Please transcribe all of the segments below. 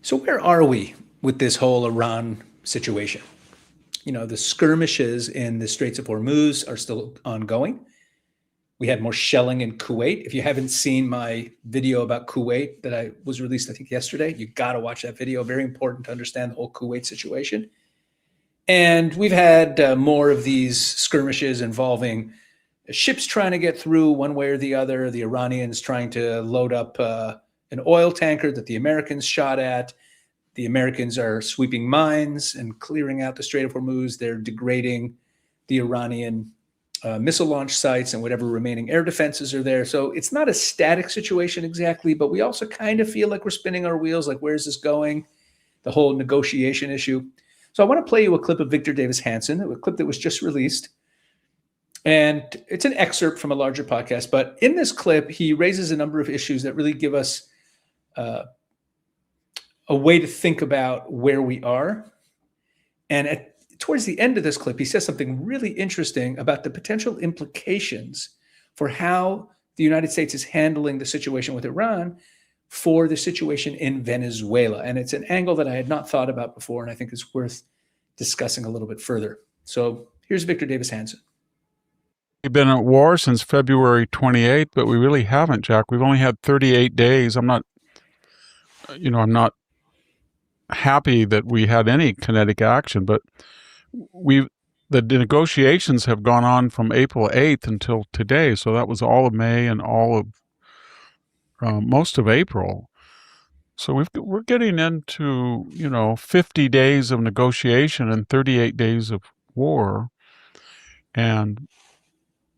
So where are we with this whole Iran situation? The skirmishes in the Straits of Hormuz are still ongoing. We had more shelling in Kuwait. If you haven't seen my video about Kuwait that I was released, I think yesterday, you got to watch that video. Very important to understand the whole Kuwait situation. And we've had more of these skirmishes involving ships trying to get through one way or the other, the Iranians trying to load up an oil tanker that the Americans shot at. The Americans are sweeping mines and clearing out the Strait of Hormuz. They're degrading the Iranian missile launch sites and whatever remaining air defenses are there. So it's not a static situation exactly, but we also kind of feel like we're spinning our wheels, like where's this going? The whole negotiation issue. So I want to play you a clip of Victor Davis Hanson, a clip that was just released. And it's an excerpt from a larger podcast, but in this clip, he raises a number of issues that really give us a way to think about where we are. And towards the end of this clip, he says something really interesting about the potential implications for how the United States is handling the situation with Iran for the situation in Venezuela. And it's an angle that I had not thought about before, and I think it's worth discussing a little bit further. So here's Victor Davis Hanson. We've been at war since February 28th, but we really haven't, Jack. We've only had 38 days. I'm not happy that we had any kinetic action, but the negotiations have gone on from April 8th until today. So that was all of May and all of most of April. So we're getting into, 50 days of negotiation and 38 days of war. And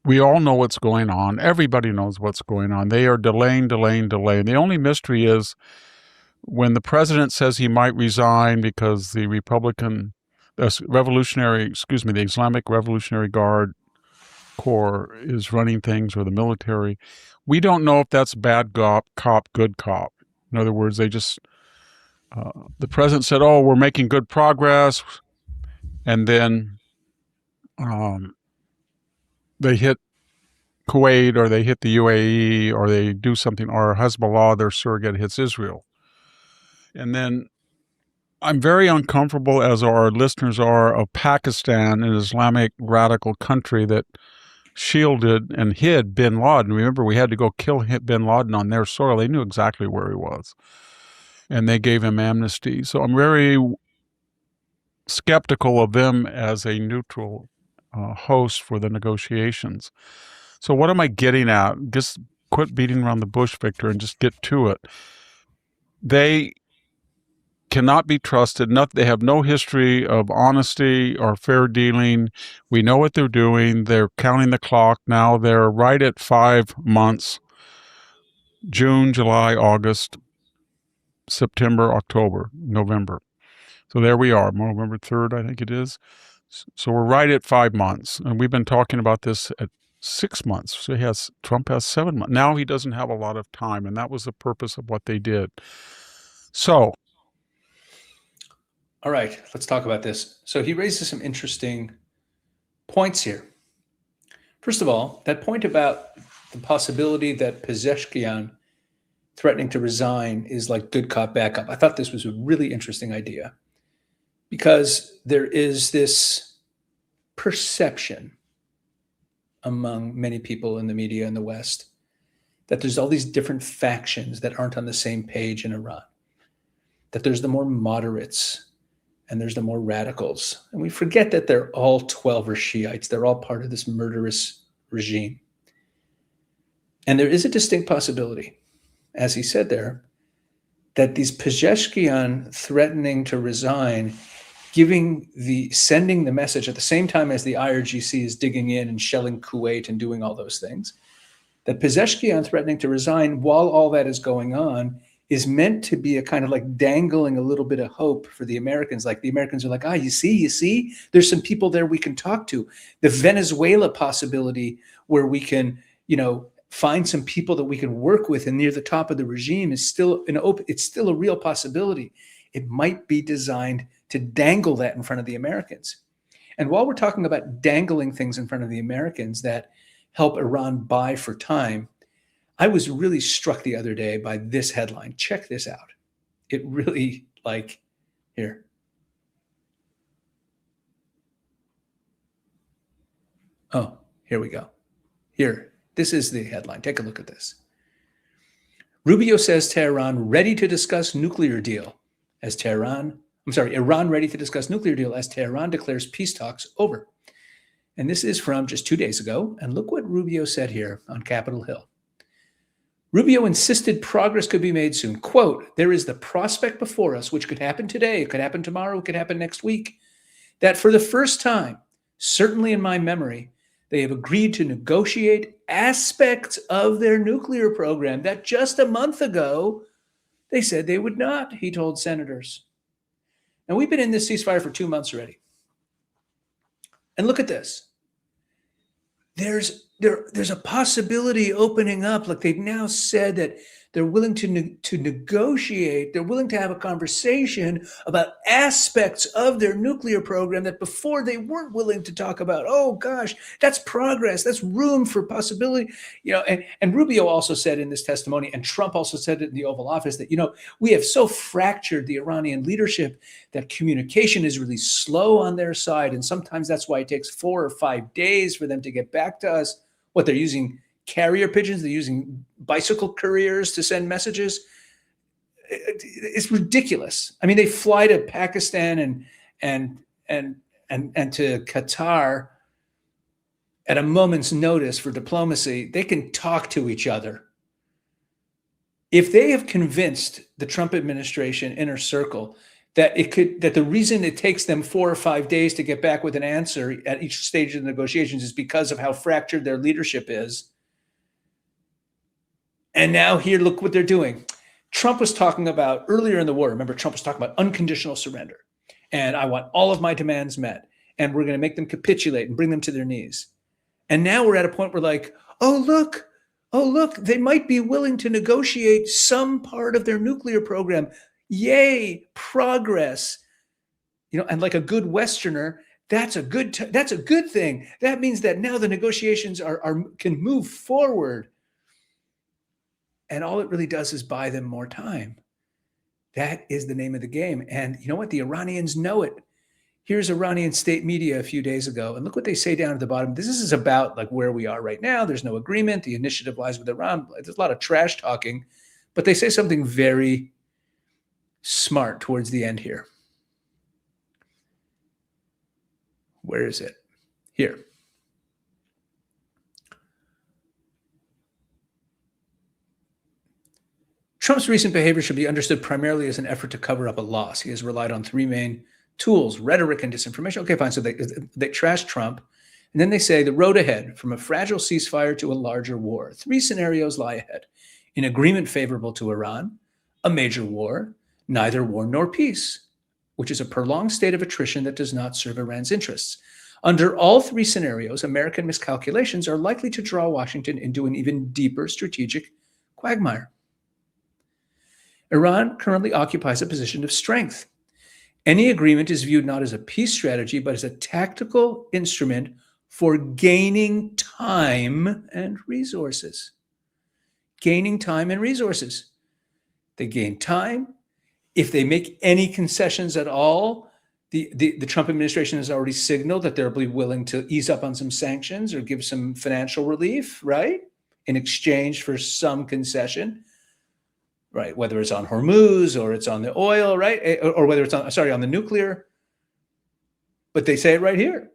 we all know what's going on. Everybody knows what's going on. They are delaying. The only mystery is when the president says he might resign because the the Islamic Revolutionary Guard Corps is running things, or the military. We don't know if that's bad cop, good cop. In other words, they just, the president said, oh, we're making good progress. And then they hit Kuwait, or they hit the UAE, or they do something, or Hezbollah, their surrogate, hits Israel. And then I'm very uncomfortable, as our listeners are, of Pakistan, an Islamic radical country that shielded and hid bin Laden. Remember, we had to go kill bin Laden on their soil. They knew exactly where he was. And they gave him amnesty. So I'm very skeptical of them as a neutral host for the negotiations. So what am I getting at? Just quit beating around the bush, Victor, and just get to it. They cannot be trusted. They have no history of honesty or fair dealing. We know what they're doing. They're counting the clock now. They're right at 5 months: June, July, August, September, October, November. So there we are, November 3rd, I think it is. So we're right at 5 months. And we've been talking about this at 6 months. So Trump has 7 months. Now he doesn't have a lot of time. And that was the purpose of what they did. So, all right, let's talk about this. So he raises some interesting points here. First of all, that point about the possibility that Pezeshkian threatening to resign is like good cop, bad cop. I thought this was a really interesting idea because there is this perception among many people in the media in the West that there's all these different factions that aren't on the same page in Iran, that there's the more moderates and there's the more radicals. And we forget that they're all 12 are Shiites. They're all part of this murderous regime. And there is a distinct possibility, as he said there, that these Pezeshkian threatening to resign, sending the message at the same time as the IRGC is digging in and shelling Kuwait and doing all those things, that Pezeshkian threatening to resign while all that is going on is meant to be a kind of like dangling a little bit of hope for the Americans. Like the Americans are like, you see, there's some people there we can talk to. The Venezuela possibility where we can, find some people that we can work with and near the top of the regime is still it's still a real possibility. It might be designed to dangle that in front of the Americans. And while we're talking about dangling things in front of the Americans that help Iran buy for time, I was really struck the other day by this headline. Check this out. It really Like, here. Oh, here we go. Here, this is the headline. Take a look at this. Rubio says Tehran ready to discuss nuclear deal as Iran ready to discuss nuclear deal as Tehran declares peace talks over. And this is from just 2 days ago. And look what Rubio said here on Capitol Hill. Rubio insisted progress could be made soon. Quote, there is the prospect before us, which could happen today, it could happen tomorrow, it could happen next week, that for the first time, certainly in my memory, they have agreed to negotiate aspects of their nuclear program that just a month ago they said they would not, he told senators. And we've been in this ceasefire for 2 months already. And look at this. There's a possibility opening up. Like they've now said that they're willing to negotiate. They're willing to have a conversation about aspects of their nuclear program that before they weren't willing to talk about. Oh gosh, that's progress. That's room for possibility. And Rubio also said in this testimony, and Trump also said it in the Oval Office, that, we have so fractured the Iranian leadership that communication is really slow on their side. And sometimes that's why it takes 4 or 5 days for them to get back to us. What, they're using carrier pigeons, they're using bicycle couriers to send messages. It's ridiculous. I mean, they fly to Pakistan and to Qatar at a moment's notice for diplomacy. They can talk to each other. If they have convinced the Trump administration inner circle that the reason it takes them 4 or 5 days to get back with an answer at each stage of the negotiations is because of how fractured their leadership is. And now here, look what they're doing. Trump was talking about earlier in the war. Remember, Trump was talking about unconditional surrender. And I want all of my demands met. And we're going to make them capitulate and bring them to their knees. And now we're at a point where like, oh, look, they might be willing to negotiate some part of their nuclear program. Yay, progress. And like a good Westerner, that's a good thing. That means that now the negotiations can move forward. And all it really does is buy them more time. That is the name of the game. And you know what? The Iranians know it. Here's Iranian state media a few days ago. And look what they say down at the bottom. This is about like where we are right now. There's no agreement. The initiative lies with Iran. There's a lot of trash talking. But they say something very smart towards the end here. Where is it? Here. Trump's recent behavior should be understood primarily as an effort to cover up a loss. He has relied on 3 main tools: rhetoric and disinformation. Okay, fine. So they trash Trump. And then they say the road ahead, from a fragile ceasefire to a larger war. 3 scenarios lie ahead. An agreement favorable to Iran, a major war, neither war nor peace, which is a prolonged state of attrition that does not serve Iran's interests. Under all 3 scenarios, American miscalculations are likely to draw Washington into an even deeper strategic quagmire. Iran currently occupies a position of strength. Any agreement is viewed not as a peace strategy, but as a tactical instrument for gaining time and resources. Gaining time and resources. They gain time. If they make any concessions at all, the Trump administration has already signaled that they'll be willing to ease up on some sanctions or give some financial relief, right? In exchange for some concession. Right, whether it's on Hormuz or it's on the oil, right? Or whether it's on the nuclear. But they say it right here.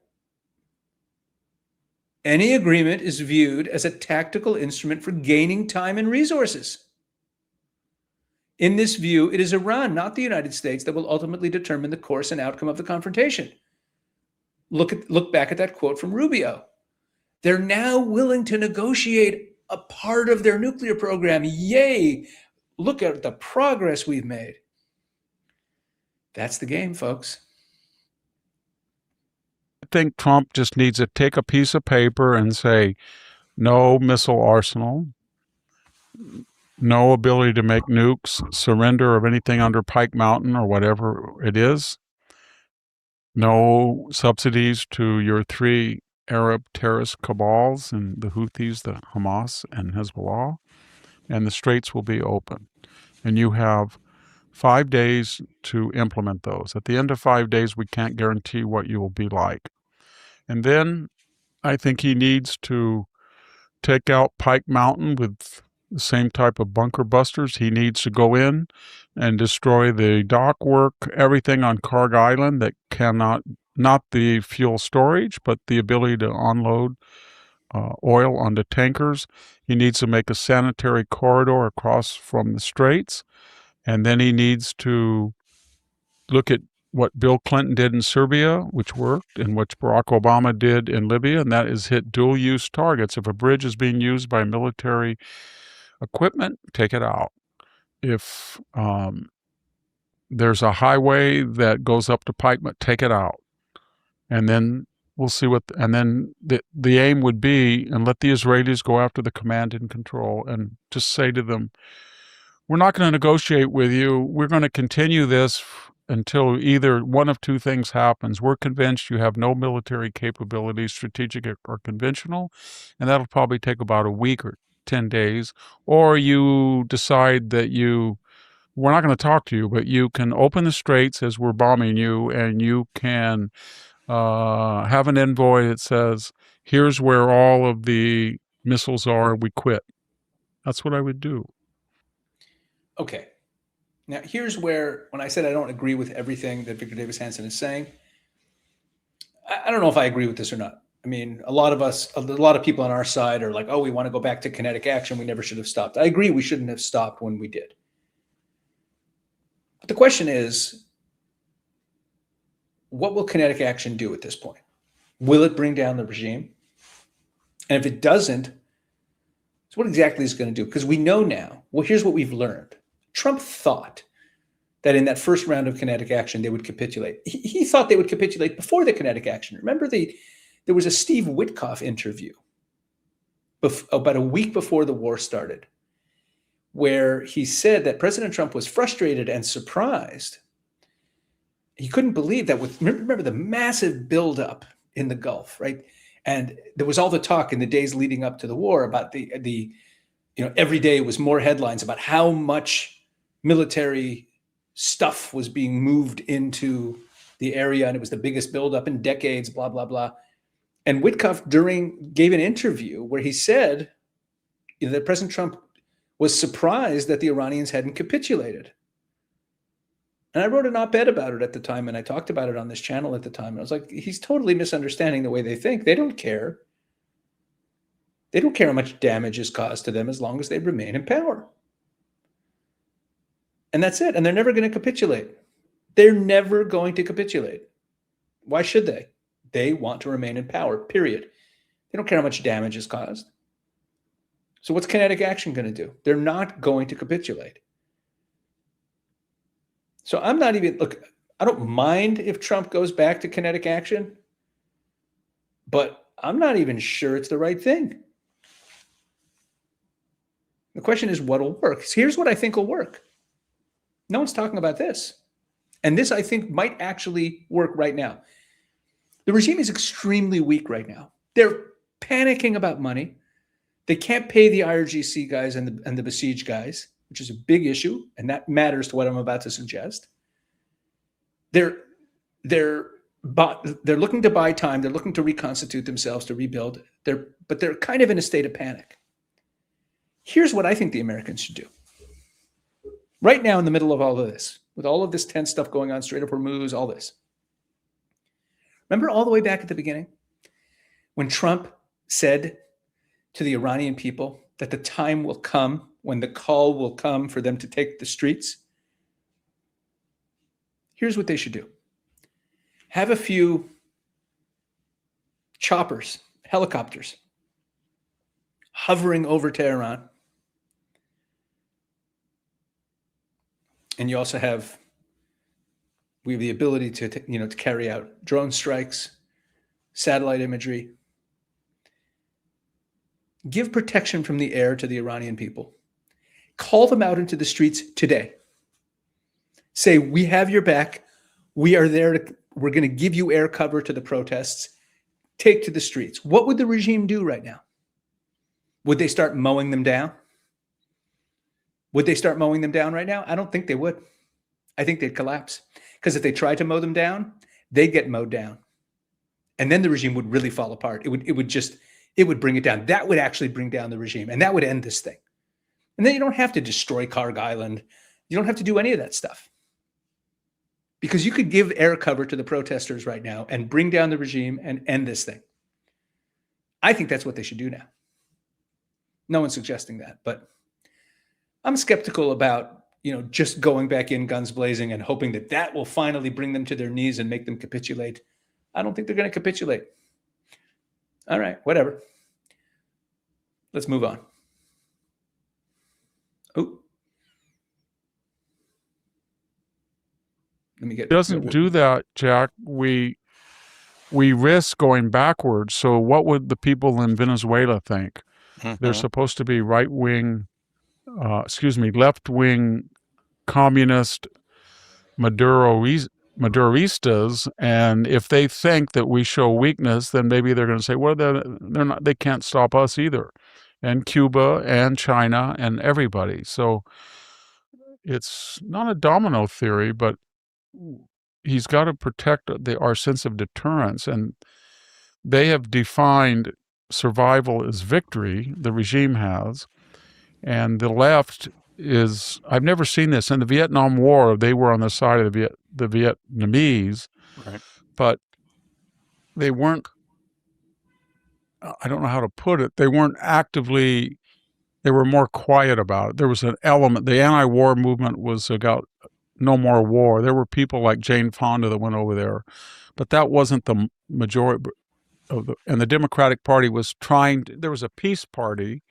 Any agreement is viewed as a tactical instrument for gaining time and resources. In this view, it is Iran, not the United States, that will ultimately determine the course and outcome of the confrontation. Look back at that quote from Rubio. They're now willing to negotiate a part of their nuclear program. Yay! Look at the progress we've made. That's the game, folks. I think Trump just needs to take a piece of paper and say, no missile arsenal, no ability to make nukes, surrender of anything under Pike Mountain or whatever it is, no subsidies to your 3 Arab terrorist cabals and the Houthis, the Hamas and Hezbollah, and the straits will be open. And you have 5 days to implement those. At the end of 5 days, we can't guarantee what you will be like. And then I think he needs to take out Pike Mountain with the same type of bunker busters. He needs to go in and destroy the dock work, everything on Carg Island that cannot, not the fuel storage, but the ability to unload oil onto tankers. He needs to make a sanitary corridor across from the straits. And then he needs to look at what Bill Clinton did in Serbia, which worked, and what Barack Obama did in Libya, and that is hit dual-use targets. If a bridge is being used by military equipment, take it out. If there's a highway that goes up to Pike, take it out. And then we'll see what, and then the aim would be, and let the Israelis go after the command and control and just say to them, we're not going to negotiate with you. We're going to continue this until either one of two things happens. We're convinced you have no military capabilities, strategic or conventional, and that'll probably take about a week or 10 days. Or you decide that we're not going to talk to you, but you can open the straits as we're bombing you, and you can have an envoy that says, here's where all of the missiles are, we quit. That's what I would do. Okay. Now, here's where, when I said I don't agree with everything that Victor Davis Hanson is saying, I don't know if I agree with this or not. I mean, a lot of people on our side are like, oh, we want to go back to kinetic action. We never should have stopped. I agree we shouldn't have stopped when we did. But the question is, what will kinetic action do at this point? Will it bring down the regime? And if it doesn't, so what exactly is it going to do? Because we know now, well, here's what we've learned. Trump thought that in that first round of kinetic action, they would capitulate. He thought they would capitulate before the kinetic action. Remember, there was a Steve Witkoff interview about a week before the war started, where he said that President Trump was frustrated and surprised. He couldn't believe that remember the massive buildup in the Gulf, right? And there was all the talk in the days leading up to the war about the every day was more headlines about how much military stuff was being moved into the area, and it was the biggest buildup in decades, blah, blah, blah. And Witkoff gave an interview where he said that President Trump was surprised that the Iranians hadn't capitulated. And I wrote an op-ed about it at the time, and I talked about it on this channel at the time. And I was like, he's totally misunderstanding the way they think. They don't care. They don't care how much damage is caused to them as long as they remain in power. And that's it. And they're never going to capitulate. They're never going to capitulate. Why should they? They want to remain in power, period. They don't care how much damage is caused. So what's kinetic action going to do? They're not going to capitulate. So I'm not even, look, I don't mind if Trump goes back to kinetic action, but I'm not even sure it's the right thing. The question is what will work. Here's what I think will work. No one's talking about this. And this, I think, might actually work right now. The regime is extremely weak right now. They're panicking about money. They can't pay the IRGC guys and the besieged guys, which is a big issue, and that matters to what I'm about to suggest. They're looking to buy time. They're looking to reconstitute themselves, to rebuild. But they're kind of in a state of panic. Here's what I think the Americans should do. Right now, in the middle of all of this, with all of this tense stuff going on, Strait of Hormuz, all this. Remember all the way back at the beginning when Trump said to the Iranian people that the time will come when the call will come for them to take the streets? Here's what they should do. Have a few choppers, helicopters, hovering over Tehran. And you also we have the ability to carry out drone strikes, satellite imagery. Give protection from the air to the Iranian people. Call them out into the streets today. Say, we have your back. We are there. We're going to give you air cover to the protests. Take to the streets. What would the regime do right now? Would they start mowing them down? Would they start mowing them down right now? I don't think they would. I think they'd collapse. Because if they tried to mow them down, they'd get mowed down. And then the regime would really fall apart. It would bring it down. That would actually bring down the regime, and that would end this thing. And then you don't have to destroy Karg Island. You don't have to do any of that stuff. Because you could give air cover to the protesters right now and bring down the regime and end this thing. I think that's what they should do now. No one's suggesting that, but I'm skeptical about, just going back in guns blazing and hoping that that will finally bring them to their knees and make them capitulate. I don't think they're going to capitulate. All right, whatever. Let's move on. Oh. Let me get. It doesn't do that, Jack. We risk going backwards. So what would the people in Venezuela think? Mhm. They're supposed to be left-wing communist Maduristas, and if they think that we show weakness, then maybe they're going to say, well, they're not. They can't stop us either, and Cuba and China and everybody. So it's not a domino theory, but he's got to protect our sense of deterrence, and they have defined survival as victory. The regime has, and the left is. I've never seen this in the Vietnam War. They were on the side of the Vietnamese, Right. but they weren't. I don't know how to put it. They weren't actively. They were more quiet about it. There was an element. The anti-war movement was about no more war. There were people like Jane Fonda that went over there, but that wasn't the majority of and the Democratic Party was there was a peace party,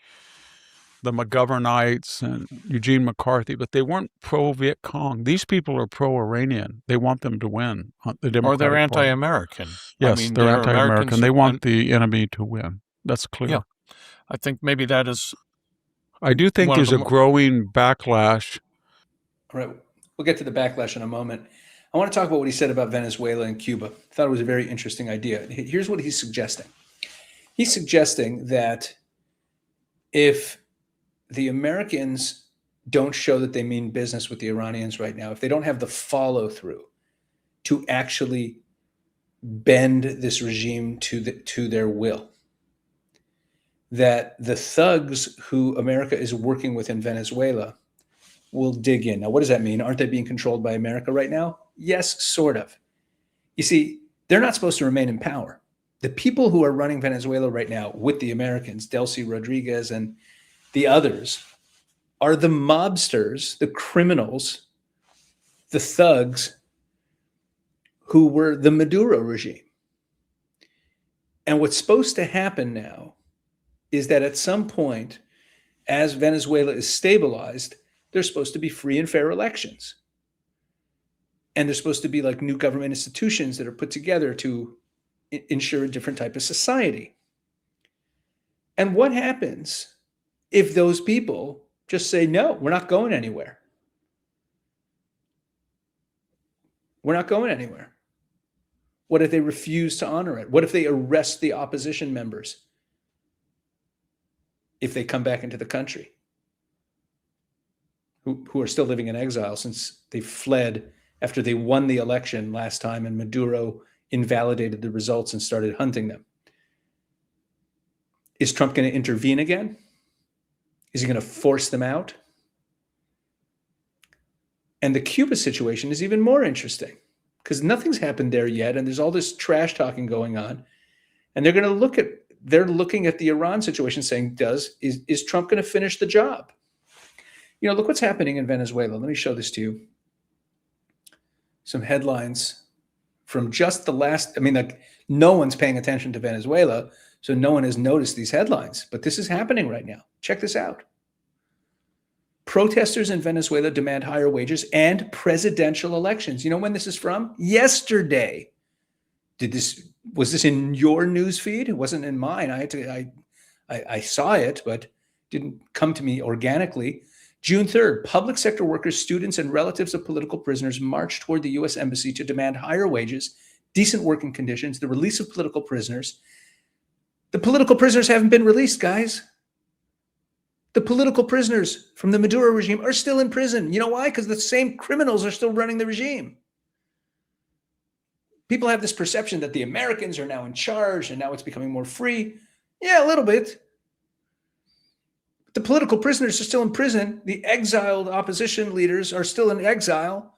the McGovernites and Eugene McCarthy, but they weren't pro-Viet Cong. These people are pro-Iranian. They want them to win. The Democratic Or they're Party. anti-American. Yes, they're anti-American. Americans They want and- the enemy to win. That's clear. Yeah. I think maybe that is. I do think One of there's the a mo- growing backlash. All right, we'll get to the backlash in a moment. I want to talk about what he said about Venezuela and Cuba. I thought it was a very interesting idea. Here's what he's suggesting. He's suggesting that if the Americans don't show that they mean business with the Iranians right now, if they don't have the follow through to actually bend this regime to their will, that the thugs who America is working with in Venezuela will dig in. Now, what does that mean? Aren't they being controlled by America right now? Yes, sort of. You see, they're not supposed to remain in power. The people who are running Venezuela right now with the Americans, Delcy Rodriguez and the others, are the mobsters, the criminals, the thugs who were the Maduro regime. And what's supposed to happen now is that at some point, as Venezuela is stabilized, there's supposed to be free and fair elections. And there's supposed to be like new government institutions that are put together to ensure a different type of society. And what happens if those people just say, no, we're not going anywhere? We're not going anywhere. What if they refuse to honor it? What if they arrest the opposition members if they come back into the country, who are still living in exile since they fled after they won the election last time and Maduro invalidated the results and started hunting them? Is Trump going to intervene again? Is he going to force them out? And the Cuba situation is even more interesting because nothing's happened there yet, and there's all this trash talking going on. And they're looking at the Iran situation saying, is Trump going to finish the job? Look what's happening in Venezuela. Let me show this to you. Some headlines from just the last, no one's paying attention to Venezuela, so no one has noticed these headlines, but this is happening right now. Check this out. Protesters in Venezuela demand higher wages and presidential elections. You know when this is from? Yesterday. Was this in your news feed? It wasn't in mine. I saw it, but didn't come to me organically. June 3rd, public sector workers, students, and relatives of political prisoners marched toward the U.S. Embassy to demand higher wages, decent working conditions, the release of political prisoners. The political prisoners haven't been released, guys. The political prisoners from the Maduro regime are still in prison. You know why? Because the same criminals are still running the regime. People have this perception that the Americans are now in charge and now it's becoming more free. Yeah, a little bit. The political prisoners are still in prison. The exiled opposition leaders are still in exile.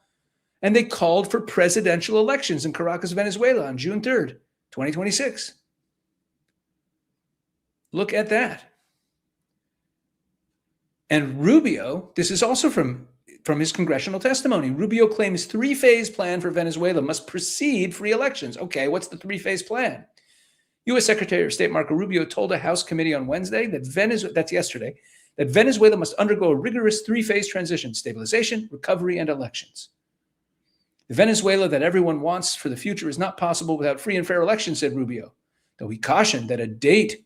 And they called for presidential elections in Caracas, Venezuela on June 3rd, 2026. Look at that. And Rubio, this is also from his congressional testimony. Rubio claims three-phase plan for Venezuela must precede free elections. Okay, what's the three-phase plan? U.S. Secretary of State Marco Rubio told a House committee on Wednesday that's yesterday, that Venezuela must undergo a rigorous three-phase transition: stabilization, recovery, and elections. The Venezuela that everyone wants for the future is not possible without free and fair elections, said Rubio, though he cautioned that a date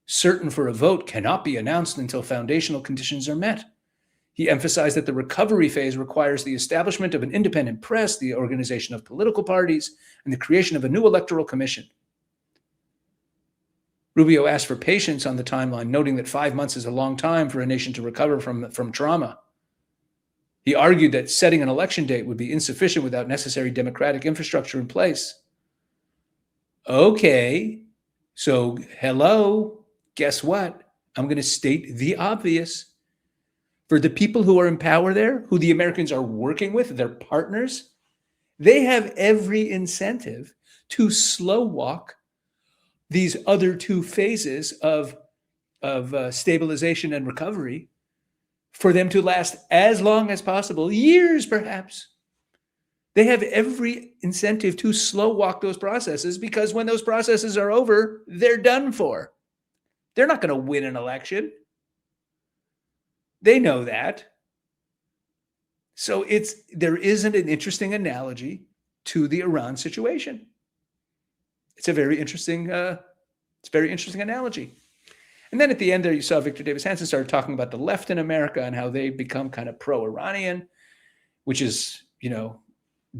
certain for a vote cannot be announced until foundational conditions are met. He emphasized that the recovery phase requires the establishment of an independent press, the organization of political parties, and the creation of a new electoral commission. Rubio asked for patience on the timeline, noting that 5 months is a long time for a nation to recover from trauma. He argued that setting an election date would be insufficient without necessary democratic infrastructure in place. Okay, so hello, guess what? I'm going to state the obvious. For the people who are in power there, who the Americans are working with, their partners, they have every incentive to slow walk these other two phases of stabilization and recovery for them to last as long as possible, years perhaps. They have every incentive to slow walk those processes, because when those processes are over, they're done for. They're not going to win an election. They know that. So there isn't an interesting analogy to the Iran situation. It's a very interesting analogy. And then at the end there, you saw Victor Davis Hanson started talking about the left in America and how they've become kind of pro-Iranian, which is,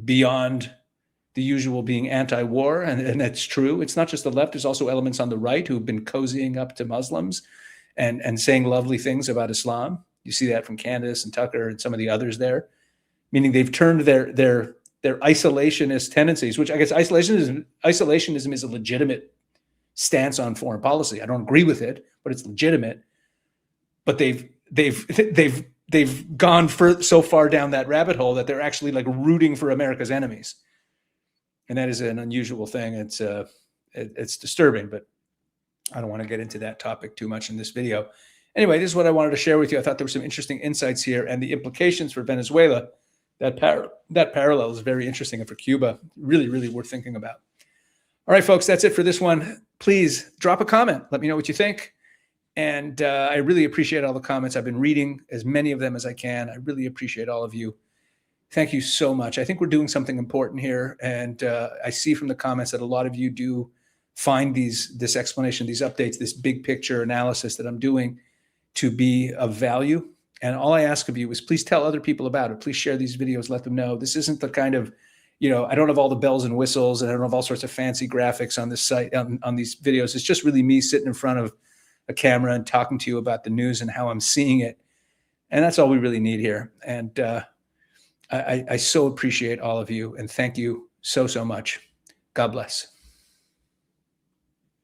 beyond the usual being anti-war. And that's true. It's not just the left. There's also elements on the right who've been cozying up to Muslims and saying lovely things about Islam. You see that from Candace and Tucker and some of the others there, meaning they've turned their isolationist tendencies, which I guess isolationism is a legitimate stance on foreign policy. I don't agree with it, but it's legitimate. But they've gone so far down that rabbit hole that they're actually like rooting for America's enemies, and that is an unusual thing. It's disturbing, but I don't want to get into that topic too much in this video. Anyway, this is what I wanted to share with you. I thought there were some interesting insights here, and the implications for Venezuela. That parallel is very interesting, and for Cuba, really, really worth thinking about. All right, folks, that's it for this one. Please drop a comment. Let me know what you think. And I really appreciate all the comments. I've been reading as many of them as I can. I really appreciate all of you. Thank you so much. I think we're doing something important here. And I see from the comments that a lot of you do find this explanation, these updates, this big picture analysis that I'm doing to be of value. And all I ask of you is please tell other people about it. Please share these videos, let them know. This isn't the kind of, I don't have all the bells and whistles, and I don't have all sorts of fancy graphics on this site, on these videos. It's just really me sitting in front of a camera and talking to you about the news and how I'm seeing it. And that's all we really need here. And I so appreciate all of you, and thank you so, so much. God bless.